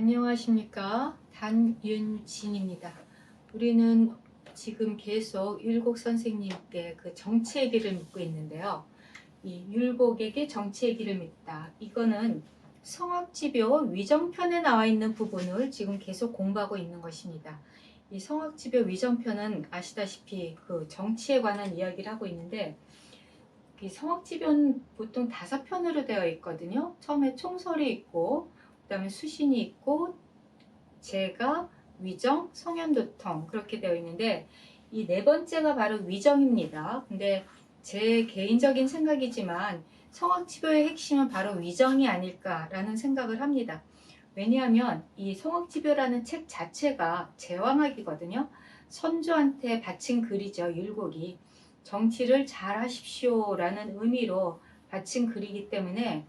안녕하십니까. 단윤진입니다. 우리는 지금 계속 율곡 선생님께 그 정치의 길을 묻고 있는데요. 이 율곡에게 정치의 길을 묻다. 이거는 성악지묘 위정편에 나와 있는 부분을 지금 계속 공부하고 있는 것입니다. 이 성악지묘 위정편은 아시다시피 그 정치에 관한 이야기를 하고 있는데, 이 성악지묘는 보통 5편으로 되어 있거든요. 처음에 총설이 있고, 그 다음에 수신이 있고, 제가, 위정, 성현도통 그렇게 되어 있는데, 이 네 번째가 바로 위정입니다. 근데 제 개인적인 생각이지만 성악지묘의 핵심은 바로 위정이 아닐까라는 생각을 합니다. 왜냐하면 이 성악지묘라는 책 자체가 제왕학이거든요. 선조한테 바친 글이죠. 율곡이. 정치를 잘 하십시오라는 의미로 바친 글이기 때문에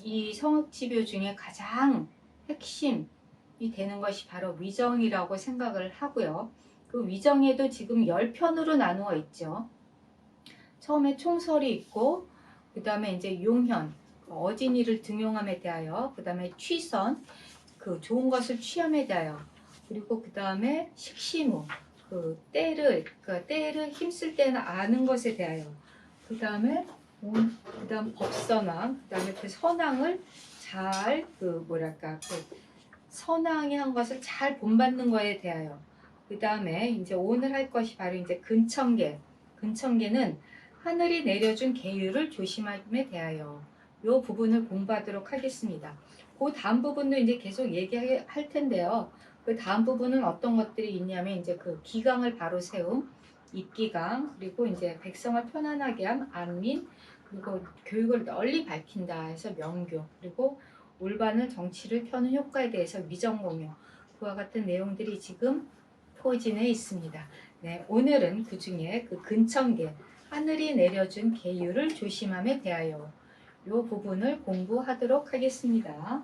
이 성악지묘 중에 가장 핵심이 되는 것이 바로 위정이라고 생각을 하고요. 그 위정에도 지금 10편으로 나누어 있죠. 처음에 총설이 있고, 그 다음에 이제 용현, 어진이를 등용함에 대하여, 그 다음에 취선, 그 좋은 것을 취함에 대하여, 그리고 그 다음에 식시무, 때를 힘쓸 때는 아는 것에 대하여, 그 다음에 그다음 법선왕, 그 다음에 그 선왕을 잘 선왕이 한 것을 잘 본받는 거에 대하여, 그 다음에 이제 오늘 할 것이 바로 이제 근청계는 하늘이 내려준 계율을 조심함에 대하여 이 부분을 공부하도록 하겠습니다. 그 다음 부분도 이제 계속 얘기할 텐데요. 그 다음 부분은 어떤 것들이 있냐면 이제 그 기강을 바로 세움, 입기강, 그리고 이제 백성을 편안하게 함, 안민, 그리고 교육을 널리 밝힌다 해서 명교, 그리고 올바른 정치를 펴는 효과에 대해서 위정공유, 그와 같은 내용들이 지금 포진해 있습니다. 네, 오늘은 그 중에 그 근청계, 하늘이 내려준 계율을 조심함에 대하여 이 부분을 공부하도록 하겠습니다.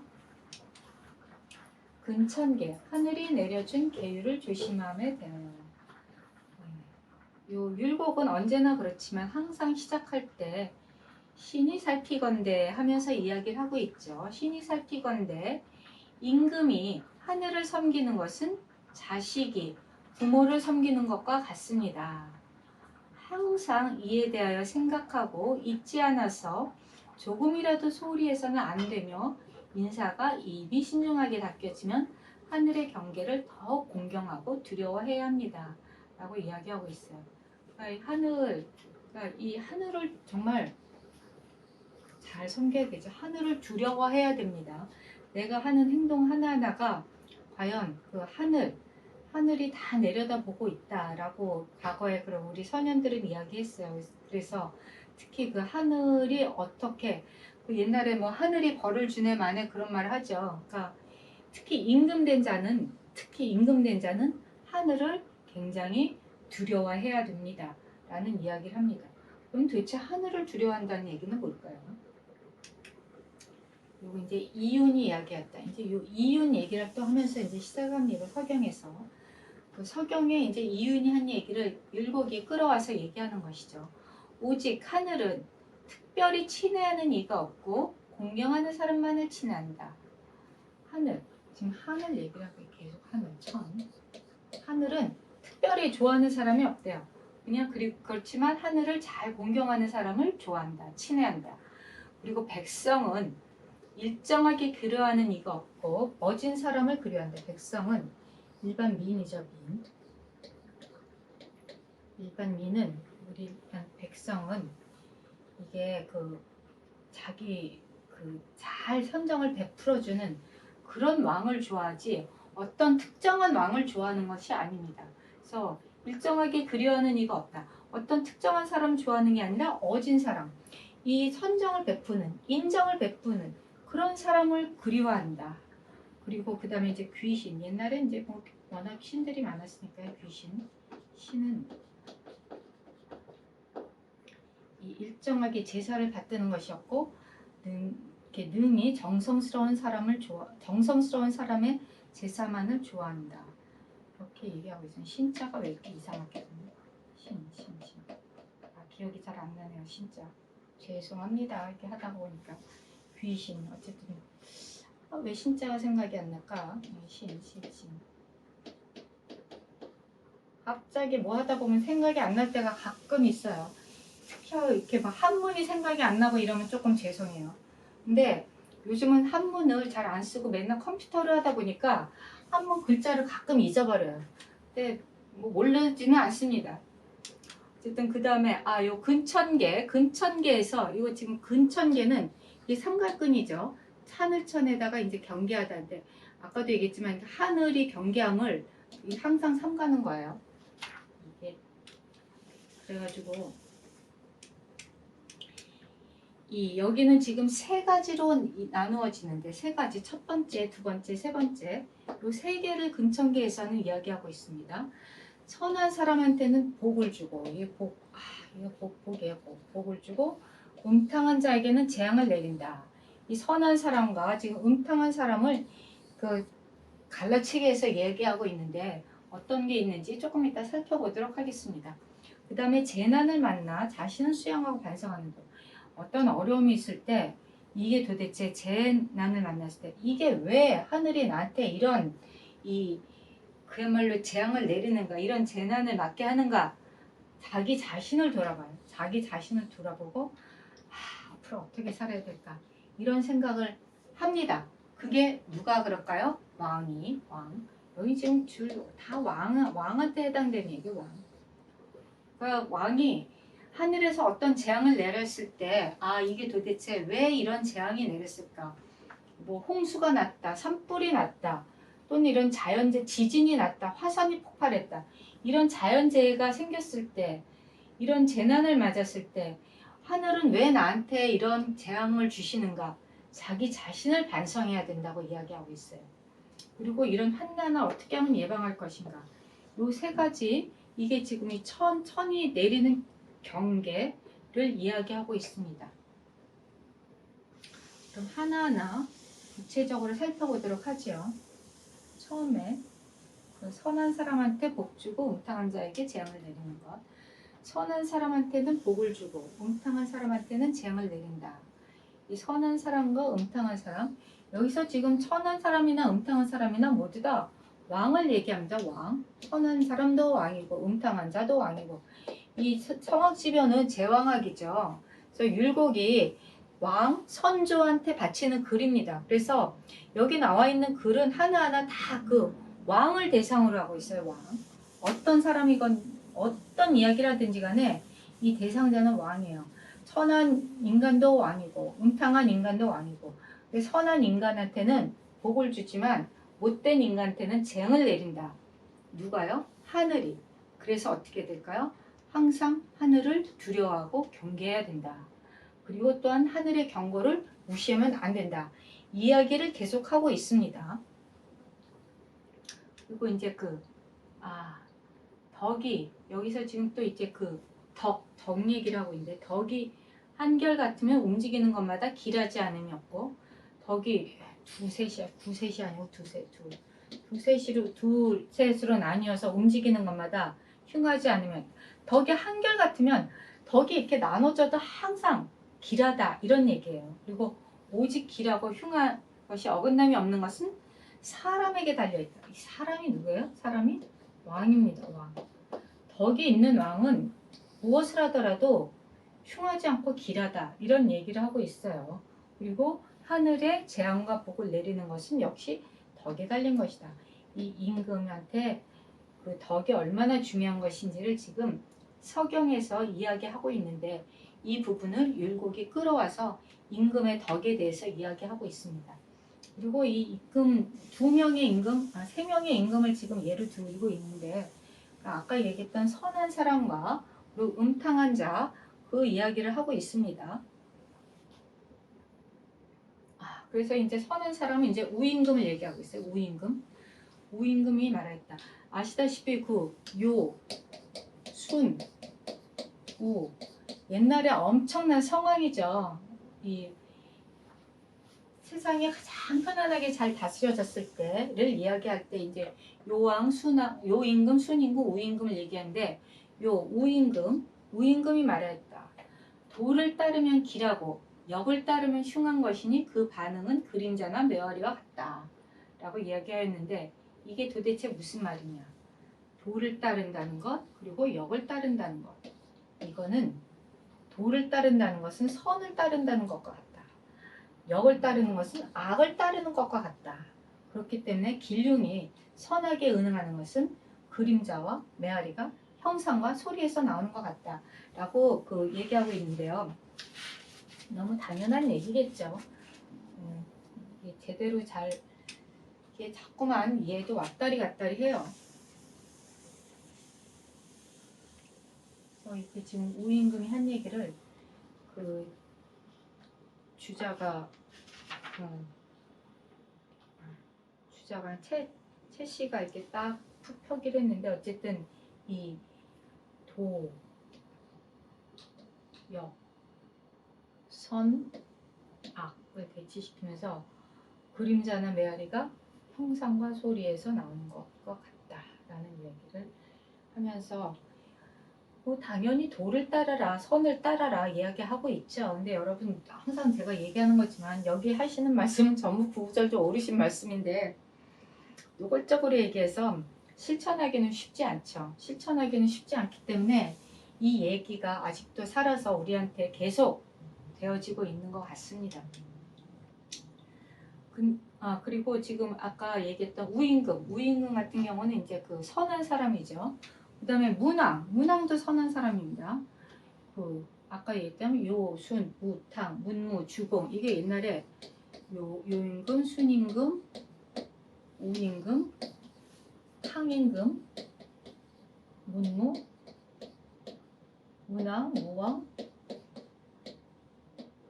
근청계, 하늘이 내려준 계율을 조심함에 대하여. 요 율곡은 언제나 그렇지만 항상 시작할 때 신이 살피건대 하면서 이야기를 하고 있죠. 신이 살피건대, 임금이 하늘을 섬기는 것은 자식이 부모를 섬기는 것과 같습니다. 항상 이에 대하여 생각하고 잊지 않아서 조금이라도 소홀히 해서는 안 되며, 인사가 이미신중하게 닦여지면 하늘의 경계를 더욱 공경하고 두려워해야 합니다. 라고 이야기하고 있어요. 이 하늘을 정말 잘 섬겨야 되죠. 하늘을 두려워해야 됩니다. 내가 하는 행동 하나하나가 과연 그 하늘이 다 내려다보고 있다라고 과거에 그럼 우리 선현들은 이야기했어요. 그래서 특히 그 하늘이 어떻게, 그 옛날에 뭐 하늘이 벌을 주네 마네 그런 말을 하죠. 그러니까 특히 임금된 자는 하늘을 굉장히 두려워해야 됩니다. 라는 이야기를 합니다. 그럼 도대체 하늘을 두려워한다는 얘기는 뭘까요? 요거 이제 이윤이 이야기했다. 이제 요 이윤 얘기를 또 하면서 이제 시작합니다. 서경에서. 그 서경에 이제 이윤이 한 얘기를 율곡이 끌어와서 얘기하는 것이죠. 오직 하늘은 특별히 친애하는 이가 없고 공경하는 사람만을 친한다. 하늘. 지금 하늘 얘기를 하고 계속 하늘은 특별히 좋아하는 사람이 없대요. 그냥 그렇지만 하늘을 잘 공경하는 사람을 좋아한다. 친애한다. 그리고 백성은 일정하게 그려하는 이가 없고 멋진 사람을 그려한다. 백성은 일반 미인이죠. 일반 미는 우리 백성은 이게 자기 잘 선정을 베풀어주는 그런 왕을 좋아하지 어떤 특정한 왕을 좋아하는 것이 아닙니다. 그래서 일정하게 그려하는 이가 없다. 어떤 특정한 사람 좋아하는 게 아니라 어진 사람, 이 선정을 베푸는, 인정을 베푸는 그런 사람을 그리워한다. 그리고 그 다음에 이제 귀신. 옛날에 이제 뭐 워낙 신들이 많았으니까 신은 이 일정하게 제사를 받드는 것이었고, 능히 정성스러운 사람의 제사만을 좋아한다. 이렇게 얘기하고 있어요. 신자가 왜 이렇게 이상하게 되냐? 신. 기억이 잘 안 나네요. 신자. 죄송합니다. 이렇게 하다 보니까. 귀신. 어쨌든 왜 신자가 생각이 안 날까? 신. 갑자기 뭐 하다 보면 생각이 안 날 때가 가끔 있어요. 특히 이렇게 막 한문이 생각이 안 나고 이러면 조금 죄송해요. 근데 요즘은 한문을 잘 안 쓰고 맨날 컴퓨터를 하다 보니까 한문 글자를 가끔 잊어버려요. 근데 뭐 모르지는 않습니다. 어쨌든 그 다음에 요 근천계에서 이거 지금 근천계는 이 삼각근이죠. 하늘천에다가 이제 경계하다인데 아까도 얘기했지만 하늘이 경계함을 항상 삼가는 거예요. 이게 그래가지고 여기는 지금 세 가지로 나누어지는데 세 가지 첫 번째, 두 번째, 세 번째 요 세 개를 근천계에서는 이야기하고 있습니다. 선한 사람한테는 복을 주고 이거 복이에요. 복을 주고 음탕한 자에게는 재앙을 내린다. 이 선한 사람과 지금 음탕한 사람을 그 갈라치기 해서 얘기하고 있는데 어떤 게 있는지 조금 이따 살펴보도록 하겠습니다. 그 다음에 재난을 만나 자신을 수양하고 반성하는 것. 어떤 어려움이 있을 때 이게 도대체 재난을 만났을 때 이게 왜 하늘이 나한테 이런 그야말로 재앙을 내리는가, 이런 재난을 맞게 하는가. 자기 자신을 돌아봐요. 자기 자신을 돌아보고 앞으로 어떻게 살아야 될까 이런 생각을 합니다. 그게 누가 그럴까요? 왕. 여기 지금 다 왕한테 해당되는 얘기. 왕. 그러니까 왕이 하늘에서 어떤 재앙을 내렸을 때 이게 도대체 왜 이런 재앙이 내렸을까. 뭐 홍수가 났다, 산불이 났다, 또는 이런 자연재, 지진이 났다, 화산이 폭발했다, 이런 자연재해가 생겼을 때, 이런 재난을 맞았을 때 하늘은 왜 나한테 이런 재앙을 주시는가. 자기 자신을 반성해야 된다고 이야기하고 있어요. 그리고 이런 환난을 어떻게 하면 예방할 것인가. 요 세 가지, 이게 지금 이 천이 내리는 경계를 이야기하고 있습니다. 그럼 하나하나 구체적으로 살펴보도록 하죠. 처음에 그 선한 사람한테 복 주고 음탕한 자에게 재앙을 내리는 것. 선한 사람한테는 복을 주고 음탕한 사람한테는 재앙을 내린다. 이 선한 사람과 음탕한 사람, 여기서 지금 선한 사람이나 음탕한 사람이나 모두 다 왕을 얘기합니다. 왕. 선한 사람도 왕이고 음탕한 자도 왕이고. 이 성악지변은 제왕악이죠. 그래서 율곡이 왕, 선조한테 바치는 글입니다. 그래서 여기 나와 있는 글은 하나하나 다 그 왕을 대상으로 하고 있어요. 왕. 어떤 사람이건 어떤 이야기라든지 간에 이 대상자는 왕이에요. 선한 인간도 왕이고 음탕한 인간도 왕이고. 선한 인간한테는 복을 주지만 못된 인간한테는 재앙을 내린다. 누가요? 하늘이. 그래서 어떻게 될까요? 항상 하늘을 두려워하고 경계해야 된다. 그리고 또한 하늘의 경고를 무시하면 안 된다. 이야기를 계속하고 있습니다. 그리고 이제 덕이, 여기서 지금 또 이제 덕 얘기를 하고 있는데, 덕이 한결같으면 움직이는 것마다 길하지 않음이 없고, 덕이 두셋이 아니고 두셋으로 나뉘어서 움직이는 것마다 흉하지 않으면, 덕이 한결같으면 덕이 이렇게 나눠져도 항상 길하다 이런 얘기예요. 그리고 오직 길하고 흉한 것이 어긋남이 없는 것은 사람에게 달려있다. 이 사람이 누구예요? 사람이 왕입니다. 왕. 덕이 있는 왕은 무엇을 하더라도 흉하지 않고 길하다 이런 얘기를 하고 있어요. 그리고 하늘에 재앙과 복을 내리는 것은 역시 덕에 달린 것이다. 이 임금한테 그 덕이 얼마나 중요한 것인지를 지금 서경에서 이야기하고 있는데, 이 부분을 율곡이 끌어와서 임금의 덕에 대해서 이야기하고 있습니다. 그리고 이 임금 세 명의 임금을 지금 예를 들고 있는데, 아까 얘기했던 선한 사람과 그리고 음탕한 자, 그 이야기를 하고 있습니다. 그래서 이제 선한 사람은 이제 우임금을 얘기하고 있어요. 우임금이 말했다. 아시다시피 순, 우, 옛날에 엄청난 성왕이죠. 이 세상이 가장 편안하게 잘 다스려졌을 때를 이야기할 때 이제 요왕, 요임금, 순임금, 우임금을 얘기하는데, 우임금이 말했다. 도를 따르면 길하고 역을 따르면 흉한 것이니 그 반응은 그림자나 메아리와 같다 라고 이야기하였는데 이게 도대체 무슨 말이냐. 도를 따른다는 것 그리고 역을 따른다는 것. 이거는 도를 따른다는 것은 선을 따른다는 것과 같다. 역을 따르는 것은 악을 따르는 것과 같다. 그렇기 때문에 길흉이 선악에 응하는 것은 그림자와 메아리가 형상과 소리에서 나오는 것 같다 라고 얘기하고 있는데요. 너무 당연한 얘기겠죠. 이게 제대로 잘 이게 자꾸만 얘도 왔다리 갔다리 해요. 그래서 이렇게 지금 우임금이 한 얘기를 주자가 최 씨가 이렇게 딱 펴기를 했는데 어쨌든 이 도, 역, 선, 악을 대치시키면서 그림자나 메아리가 형상과 소리에서 나오는 것과 같다라는 얘기를 하면서 뭐 당연히 도를 따라라 선을 따라라 이야기하고 있죠. 근데 여러분 항상 제가 얘기하는 거지만 여기 하시는 말씀은 전부 구구절절 옳으신 말씀인데 노골적으로 얘기해서 실천하기는 쉽지 않죠. 실천하기는 쉽지 않기 때문에 이 얘기가 아직도 살아서 우리한테 계속 되어지고 있는 것 같습니다. 그리고 지금 아까 얘기했던 우임금 같은 경우는 이제 그 선한 사람이죠. 그 다음에 문왕도 선한 사람입니다. 아까 얘기했던 요순, 우탕, 문무, 주공 이게 옛날에 요임금, 순임금, 우임금, 탕임금, 문무, 문왕, 무왕,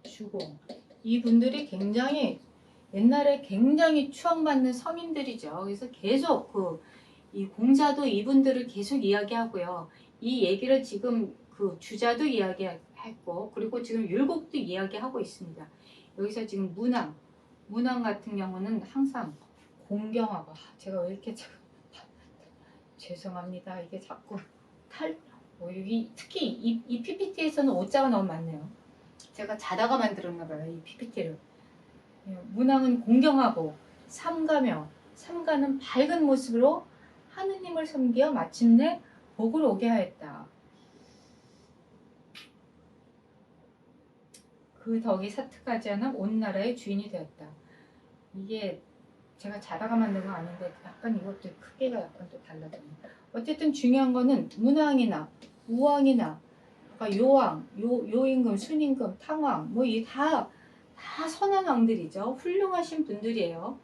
주공 이분들이 옛날에 굉장히 추앙받는 서민들이죠. 그래서 계속 이 공자도 이분들을 계속 이야기하고요. 이 얘기를 지금 주자도 이야기했고 그리고 지금 율곡도 이야기하고 있습니다. 여기서 지금 문왕 같은 경우는 항상 공경하고 제가 왜 이렇게 죄송합니다. 이게 자꾸 여기 특히 이 PPT에서는 오자가 너무 많네요. 제가 자다가 만들었나 봐요. 이 PPT를. 문왕은 공경하고 삼가는 밝은 모습으로 하느님을 섬기어 마침내 복을 오게 하였다. 그 덕이 사특하지 않아 온 나라의 주인이 되었다. 이게 제가 자다가 만든 건 아닌데 약간 이것도 크기가 약간 또 달라집니다. 어쨌든 중요한 거는 문왕이나 우왕이나 그러니까 요임금, 순임금, 탕왕 뭐 이 다 선한 왕들이죠. 훌륭하신 분들이에요.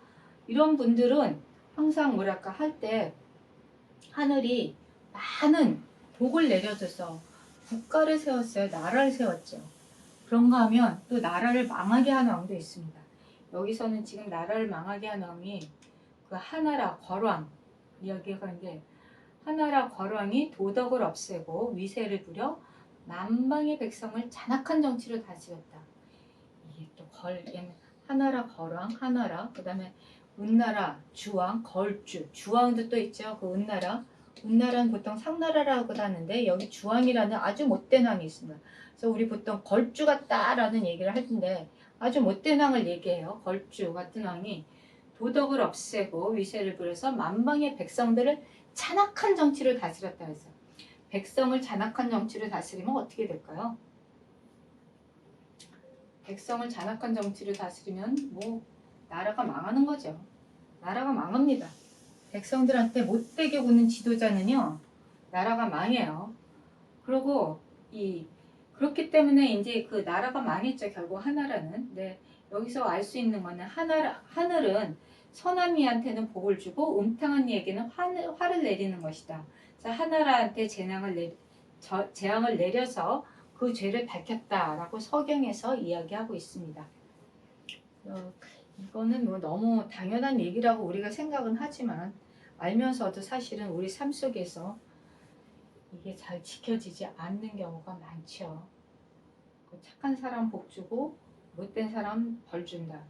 이런 분들은 항상 뭐랄까 할 때 하늘이 많은 복을 내려줘서 국가를 세웠어요. 나라를 세웠죠. 그런가 하면 또 나라를 망하게 하는 왕도 있습니다. 여기서는 지금 나라를 망하게 하는 왕이 그 하나라 걸왕 이야기가 있는데 하나라 걸왕이 도덕을 없애고 위세를 부려 만방의 백성을 잔악한 정치로 다스렸다. 이게 또 하나라 걸왕 하나라 그 다음에 은나라 주왕 걸주 주왕도 또 있죠. 그 은나라는 보통 상나라라고 하는데 여기 주왕이라는 아주 못된 왕이 있습니다. 그래서 우리 보통 걸주 같다라는 얘기를 할 텐데 아주 못된 왕을 얘기해요. 걸주 같은 왕이 도덕을 없애고 위세를 부려서 만방의 백성들을 잔악한 정치를 다스렸다 해서 백성을 잔악한 정치를 다스리면 어떻게 될까요? 백성을 잔악한 정치를 다스리면 뭐 나라가 망하는 거죠. 나라가 망합니다. 백성들한테 못되게 구는 지도자는요 나라가 망해요. 그리고 그렇기 때문에 이제 그 나라가 망했죠. 결국 하나라는. 네, 여기서 알 수 있는 거는 하늘은 선한 이한테는 복을 주고 음탕한 이에게는 화를 내리는 것이다. 그래서 하나라한테 재앙을 내려서 그 죄를 밝혔다라고 서경에서 이야기하고 있습니다. 이거는 뭐 너무 당연한 얘기라고 우리가 생각은 하지만 알면서도 사실은 우리 삶 속에서 이게 잘 지켜지지 않는 경우가 많죠. 착한 사람 복 주고 못된 사람 벌 준다.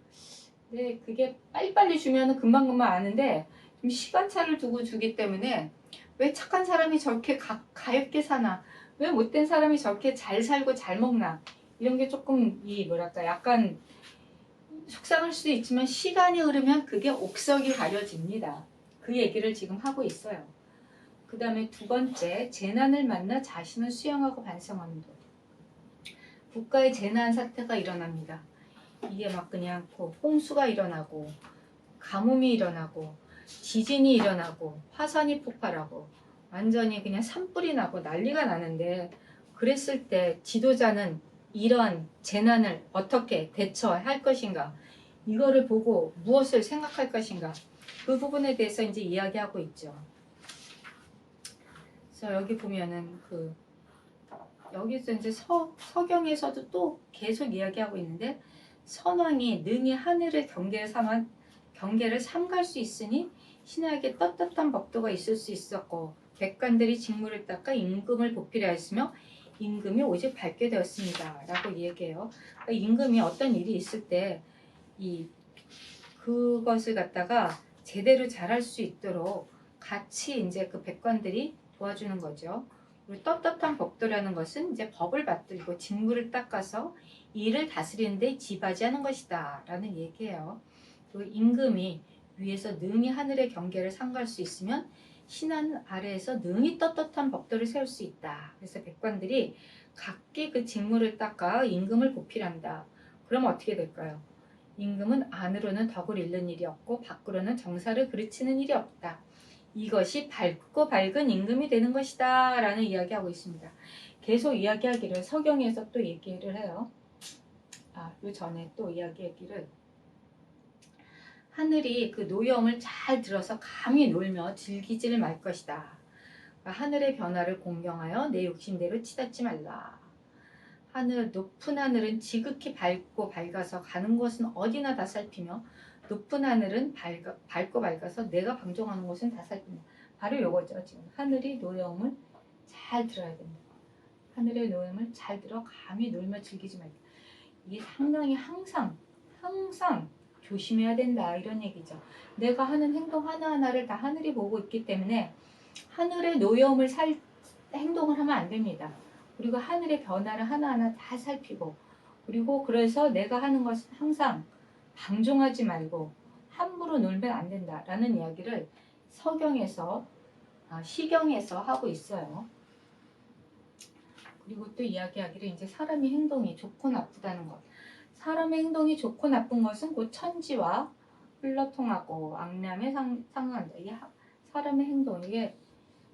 근데 그게 빨리빨리 주면 금방금방 아는데 좀 시간차를 두고 주기 때문에 왜 착한 사람이 저렇게 가엾게 사나 왜 못된 사람이 저렇게 잘 살고 잘 먹나 이런 게 조금 이 뭐랄까 약간 속상할 수도 있지만 시간이 흐르면 그게 옥석이 가려집니다. 그 얘기를 지금 하고 있어요. 그 다음에 두 번째, 재난을 만나 자신을 수용하고 반성하는 것. 국가의 재난 사태가 일어납니다. 이게 막 그냥 홍수가 일어나고 가뭄이 일어나고 지진이 일어나고 화산이 폭발하고 완전히 그냥 산불이 나고 난리가 나는데, 그랬을 때 지도자는 이런 재난을 어떻게 대처할 것인가, 이거를 보고 무엇을 생각할 것인가, 그 부분에 대해서 이제 이야기하고 있죠. 그래서 여기 보면은 여기서 이제 서경에서도 또 계속 이야기하고 있는데, 선왕이 능히 하늘의 경계를 삼갈 수 있으니 신하에게 떳떳한 법도가 있을 수 있었고, 백관들이 직무를 닦아 임금을 보필해 했으며 임금이 오직 밝게 되었습니다 라고 얘기해요. 그러니까 임금이 어떤 일이 있을 때 그것을 갖다가 제대로 잘할 수 있도록 같이 이제 그 백관들이 도와주는 거죠. 그리고 떳떳한 법도라는 것은 이제 법을 받들고 직무를 닦아서 일을 다스리는 데 지바지하는 것이다 라는 얘기예요. 그리고 임금이 위에서 능히 하늘의 경계를 상갈 수 있으면 신하는 아래에서 능히 떳떳한 법도를 세울 수 있다. 그래서 백관들이 각기 그 직무를 닦아 임금을 보필한다. 그럼 어떻게 될까요? 임금은 안으로는 덕을 잃는 일이 없고 밖으로는 정사를 그르치는 일이 없다. 이것이 밝고 밝은 임금이 되는 것이다 라는 이야기하고 있습니다. 계속 이야기하기를 서경에서 또 얘기를 해요. 요 전에 또 이야기하기를, 하늘이 그 노여움을 잘 들어서 감히 놀며 즐기지를 말 것이다. 하늘의 변화를 공경하여 내 욕심대로 치닫지 말라. 높은 하늘은 지극히 밝아서 가는 곳은 어디나 다 살피며, 높은 하늘은 밝고 밝아서 내가 방종하는 곳은 다 살핀다. 바로 이거죠. 지금 하늘이 노여움을 잘 들어야 된다. 하늘의 노여움을 잘 들어 감히 놀며 즐기지 말다. 이게 상당히 항상 조심해야 된다 이런 얘기죠. 내가 하는 행동 하나하나를 다 하늘이 보고 있기 때문에 하늘의 노여움을 행동을 하면 안 됩니다. 그리고 하늘의 변화를 하나하나 다 살피고, 그리고 그래서 내가 하는 것은 항상 방종하지 말고 함부로 놀면 안 된다라는 이야기를 시경에서 하고 있어요. 그리고 또 이야기하기를 이제 사람의 행동이 좋고 나쁘다는 것. 사람의 행동이 좋고 나쁜 것은 곧 천지와 흘러통하고 악람에 상응한다. 이게 사람의 행동, 이게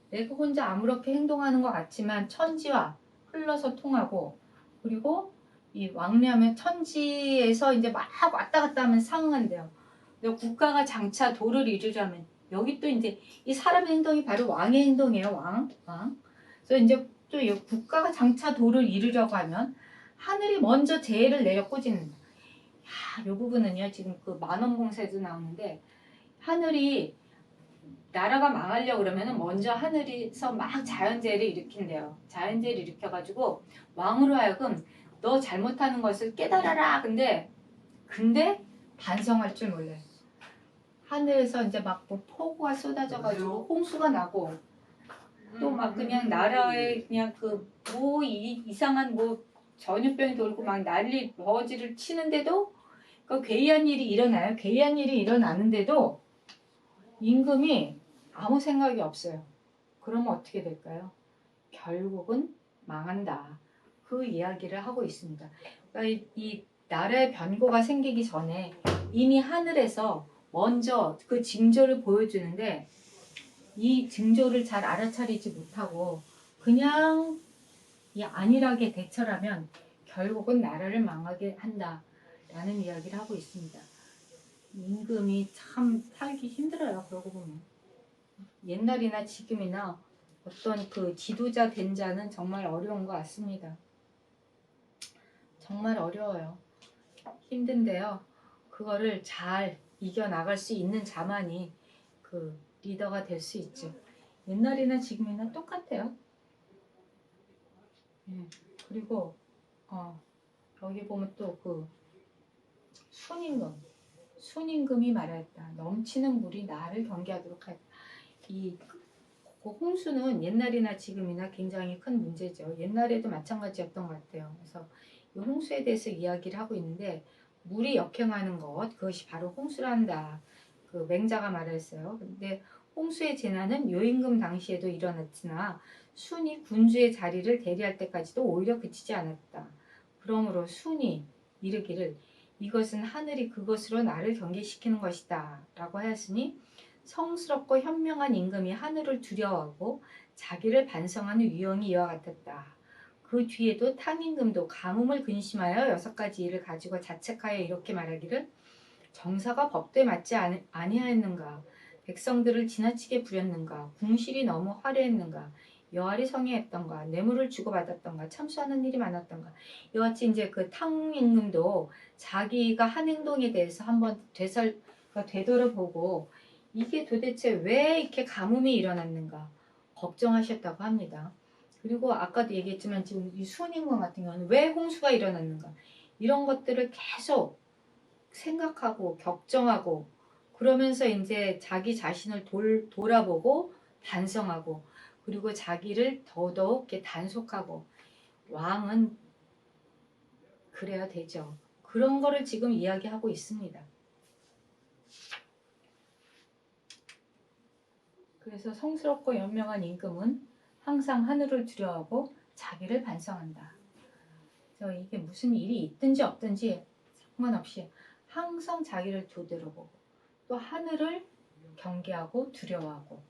내가 혼자 아무렇게 행동하는 것 같지만 천지와 흘러서 통하고, 그리고 이 왕래하면 천지에서 이제 막 왔다 갔다 하면 상응한대요. 국가가 장차 도를 이루려면, 여기 또 이제 이 사람의 행동이 바로 왕의 행동이에요. 왕. 그래서 이제 또 이 국가가 장차 도를 이루려고 하면 하늘이 먼저 재해를 내려 꽂는다. 이 부분은요, 지금 그 만원봉쇄도 나오는데, 하늘이 나라가 망하려고 그러면 먼저 하늘에서 막 자연재해를 일으킨대요. 자연재해를 일으켜가지고 왕으로 하여금 너 잘못하는 것을 깨달아라. 근데 반성할 줄 몰라요. 하늘에서 이제 막 폭우가 쏟아져가지고 홍수가 나고, 또 막 그냥 나라에 그냥 이상한 전염병이 돌고 막 난리 버지를 치는데도 괴이한 일이 일어나요. 괴이한 일이 일어나는데도 임금이 아무 생각이 없어요. 그러면 어떻게 될까요? 결국은 망한다. 그 이야기를 하고 있습니다. 그러니까 이 나라의 변고가 생기기 전에 이미 하늘에서 먼저 그 징조를 보여주는데, 이 징조를 잘 알아차리지 못하고 그냥 이 안일하게 대처하면 결국은 나라를 망하게 한다라는 이야기를 하고 있습니다. 임금이 참 살기 힘들어요. 그러고 보면 옛날이나 지금이나 어떤 그 지도자 된 자는 정말 어려운 것 같습니다. 정말 어려워요. 힘든데요. 그거를 잘 이겨나갈 수 있는 자만이 그 리더가 될 수 있죠. 옛날이나 지금이나 똑같아요. 그리고 여기 보면 또 그 순임금이 말하였다. 넘치는 물이 나를 경계하도록 하였다. 홍수는 옛날이나 지금이나 굉장히 큰 문제죠. 옛날에도 마찬가지였던 것 같아요. 그래서 이 홍수에 대해서 이야기를 하고 있는데 물이 역행하는 것 그것이 바로 홍수란다. 그 맹자가 말했어요. 근데 홍수의 재난은 요임금 당시에도 일어났으나 순이 군주의 자리를 대리할 때까지도 오히려 그치지 않았다. 그러므로 순이 이르기를 이것은 하늘이 그것으로 나를 경계시키는 것이다 라고 하였으니 성스럽고 현명한 임금이 하늘을 두려워하고 자기를 반성하는 유형이 이와 같았다. 그 뒤에도 탕임금도 가뭄을 근심하여 6가지 일을 가지고 자책하여 이렇게 말하기를 정사가 법도에 맞지 아니하였는가, 백성들을 지나치게 부렸는가, 궁실이 너무 화려했는가, 여할이 성행했던가, 뇌물을 주고받았던가, 참수하는 일이 많았던가. 이와 같이 이제 그 탕임금도 자기가 한 행동에 대해서 한번 되돌아보고 이게 도대체 왜 이렇게 가뭄이 일어났는가 걱정하셨다고 합니다. 그리고 아까도 얘기했지만 지금 이 수원임금 같은 경우는 왜 홍수가 일어났는가 이런 것들을 계속 생각하고 걱정하고 그러면서 이제 자기 자신을 돌아보고 반성하고 그리고 자기를 더더욱 이렇게 단속하고 왕은 그래야 되죠. 그런 거를 지금 이야기하고 있습니다. 그래서 성스럽고 연명한 임금은 항상 하늘을 두려워하고 자기를 반성한다. 그래서 이게 무슨 일이 있든지 없든지 상관없이 항상 자기를 되돌아보고 또 하늘을 경계하고 두려워하고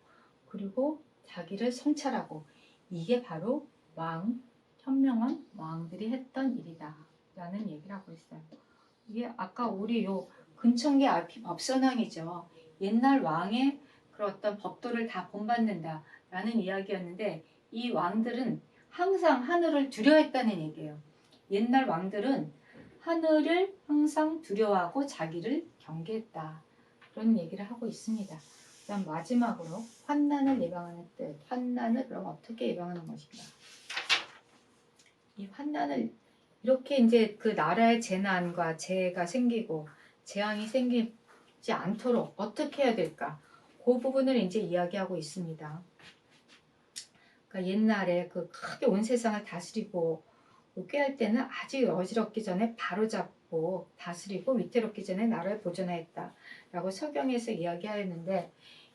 그리고 자기를 성찰하고 이게 바로 현명한 왕들이 했던 일이다 라는 얘기를 하고 있어요. 이게 아까 우리 요 근청계 RP 법선왕이죠. 옛날 왕의 그런 어떤 법도를 다 본받는다 라는 이야기였는데 이 왕들은 항상 하늘을 두려워했다는 얘기예요. 옛날 왕들은 하늘을 항상 두려워하고 자기를 경계했다. 그런 얘기를 하고 있습니다. 그다음 마지막으로 환난을 예방하는 뜻. 환난을 그럼 어떻게 예방하는 것인가? 이 환난을 이렇게 이제 그 나라의 재난과 재해가 생기고 재앙이 생기지 않도록 어떻게 해야 될까? 그 부분을 이제 이야기하고 있습니다. 그러니까 옛날에 그 크게 온 세상을 다스리고 꾀할 때는 아직 어지럽기 전에 바로잡고 다스리고 위태롭기 전에 나라를 보존하였다 라고 서경에서 이야기하였는데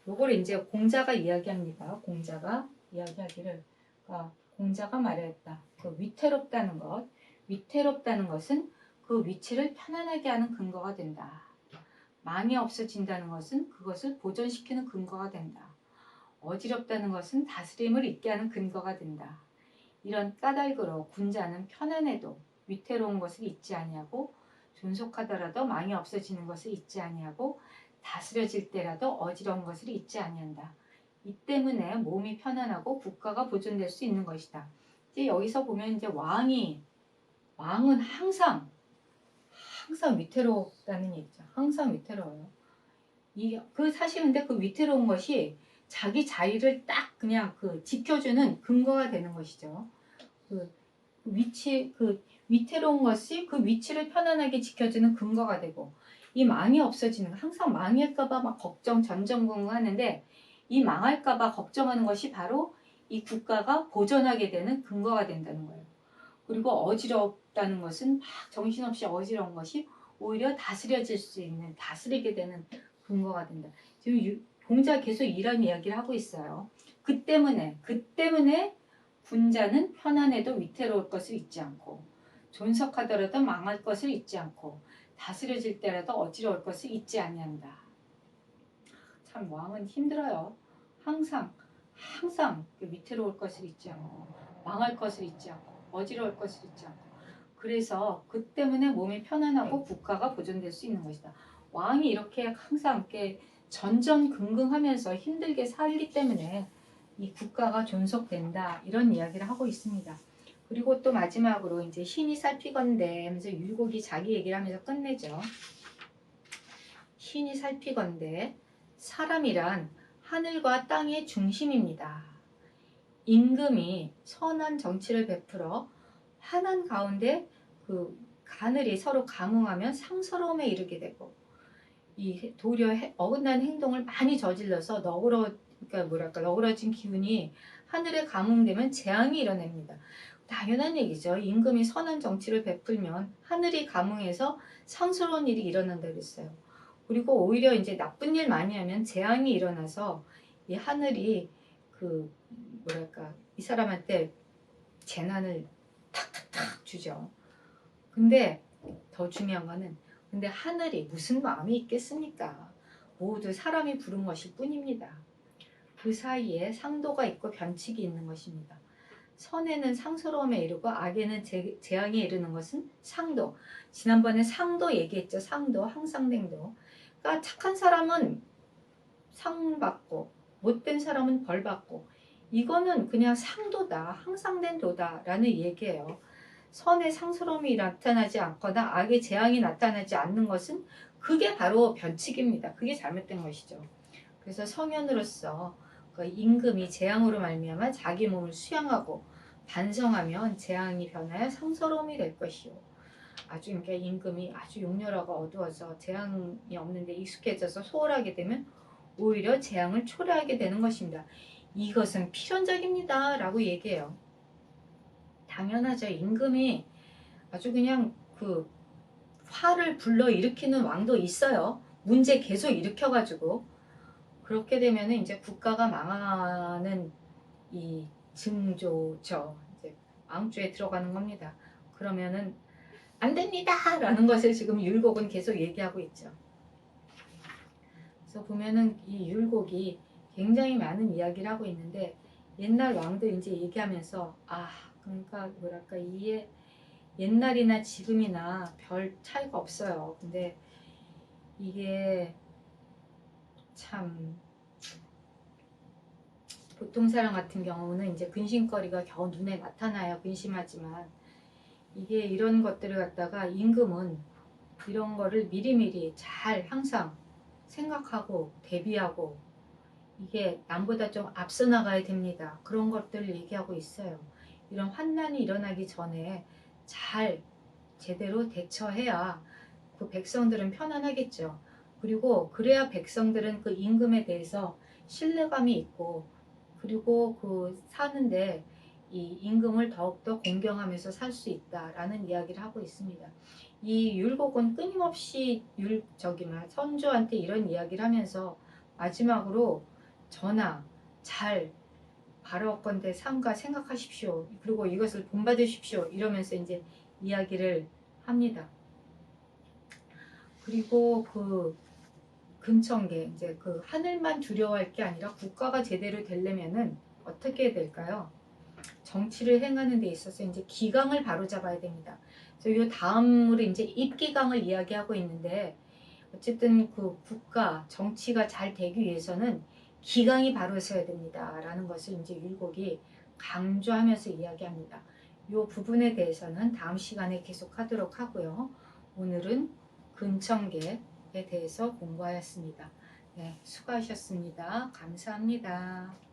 요걸 이제 공자가 이야기합니다. 공자가 이야기하기를 공자가 말했다. 그 위태롭다는 것은 그 위치를 편안하게 하는 근거가 된다. 망이 없어진다는 것은 그것을 보존시키는 근거가 된다. 어지럽다는 것은 다스림을 잊게 하는 근거가 된다. 이런 까닭으로 군자는 편안해도 위태로운 것을 잊지 아니하고 존속하더라도 망이 없어지는 것을 잊지 아니하고 다스려질 때라도 어지러운 것을 잊지 아니한다. 이 때문에 몸이 편안하고 국가가 보존될 수 있는 것이다. 이제 여기서 보면 이제 왕은 항상 위태롭다는 얘기죠. 항상 위태로워요. 사실 근데 그 위태로운 것이 자기 자리를 딱 그냥 지켜주는 근거가 되는 것이죠. 위태로운 것이 그 위치를 편안하게 지켜주는 근거가 되고 이 망이 없어지는 항상 망할까봐 막 전전긍긍하는데 이 망할까봐 걱정하는 것이 바로 이 국가가 보존하게 되는 근거가 된다는 거예요. 그리고 어지럽다는 것은 막 정신없이 어지러운 것이 오히려 다스리게 되는 근거가 된다. 지금 공자가 계속 이런 이야기를 하고 있어요. 그 때문에 군자는 편안해도 위태로울 것을 잊지 않고 존속하더라도 망할 것을 잊지 않고 다스려질 때라도 어지러울 것을 잊지 아니한다. 참 왕은 힘들어요. 항상 위태로울 것을 잊지 않고 망할 것을 잊지 않고 어지러울 것을 잊지 않고 그래서 그 때문에 몸이 편안하고 국가가 보존될 수 있는 것이다. 왕이 이렇게 항상 이렇게 전전긍긍하면서 힘들게 살기 때문에 이 국가가 존속된다 이런 이야기를 하고 있습니다. 그리고 또 마지막으로 이제 신이 살피건대 하면서 율곡이 자기 얘기를 하면서 끝내죠. 신이 살피건대 사람이란 하늘과 땅의 중심입니다. 임금이 선한 정치를 베풀어 환한 가운데 그 하늘이 서로 감응하면 상서로움에 이르게 되고 이 도리어 어긋난 행동을 많이 저질러서 너그러운 그러니까 뭐랄까 너그러진 기운이 하늘에 감응되면 재앙이 일어납니다. 당연한 얘기죠. 임금이 선한 정치를 베풀면 하늘이 감응해서 상스러운 일이 일어난다 그랬어요. 그리고 오히려 이제 나쁜 일 많이 하면 재앙이 일어나서 이 하늘이 그 뭐랄까 이 사람한테 재난을 탁탁탁 주죠. 근데 더 중요한 거는 근데 하늘이 무슨 마음이 있겠습니까? 모두 사람이 부른 것일 뿐입니다. 그 사이에 상도가 있고 변칙이 있는 것입니다. 선에는 상스러움에 이르고 악에는 재앙에 이르는 것은 상도. 지난번에 상도 얘기했죠. 상도, 항상댕도. 그러니까 착한 사람은 상 받고 못된 사람은 벌 받고 이거는 그냥 상도다. 항상된 도다라는 얘기예요. 선의 상스러움이 나타나지 않거나 악의 재앙이 나타나지 않는 것은 그게 바로 변칙입니다. 그게 잘못된 것이죠. 그래서 성현으로서 그 임금이 재앙으로 말미암아 자기 몸을 수양하고 반성하면 재앙이 변하여 상서로움이 될 것이요. 아주 그러니까 임금이 아주 용렬하고 어두워서 재앙이 없는데 익숙해져서 소홀하게 되면 오히려 재앙을 초래하게 되는 것입니다. 이것은 필연적입니다. 라고 얘기해요. 당연하죠. 임금이 아주 그냥 그 화를 불러일으키는 왕도 있어요. 문제 계속 일으켜가지고 그렇게 되면 이제 국가가 망하는 이 징조죠. 이제 왕조에 들어가는 겁니다. 그러면은 안 됩니다! 라는 것을 지금 율곡은 계속 얘기하고 있죠. 그래서 보면은 이 율곡이 굉장히 많은 이야기를 하고 있는데 옛날 왕들 이제 얘기하면서 그러니까 뭐랄까 이게 옛날이나 지금이나 별 차이가 없어요. 근데 이게 참 보통 사람 같은 경우는 이제 근심거리가 겨우 눈에 나타나야 근심하지만 이게 이런 것들을 갖다가 임금은 이런 거를 미리미리 잘 항상 생각하고 대비하고 이게 남보다 좀 앞서 나가야 됩니다. 그런 것들을 얘기하고 있어요. 이런 환난이 일어나기 전에 잘 제대로 대처해야 그 백성들은 편안하겠죠. 그리고 그래야 백성들은 그 임금에 대해서 신뢰감이 있고 그리고 그 사는데 이 임금을 더욱더 공경하면서 살 수 있다라는 이야기를 하고 있습니다. 이 율곡은 끊임없이 선조한테 이런 이야기를 하면서 마지막으로 전하 잘 바라옵건대 삼가 생각하십시오. 그리고 이것을 본받으십시오. 이러면서 이제 이야기를 합니다. 그리고 그 금천계 이제 그 하늘만 두려워할 게 아니라 국가가 제대로 되려면은 어떻게 될까요? 정치를 행하는 데 있어서 이제 기강을 바로잡아야 됩니다. 그래서 이 다음으로 이제 입기강을 이야기하고 있는데 어쨌든 그 국가 정치가 잘 되기 위해서는 기강이 바로 서야 됩니다. 라는 것을 이제 율곡이 강조하면서 이야기합니다. 이 부분에 대해서는 다음 시간에 계속하도록 하고요. 오늘은 근청계에 대해서 공부하였습니다. 네, 수고하셨습니다. 감사합니다.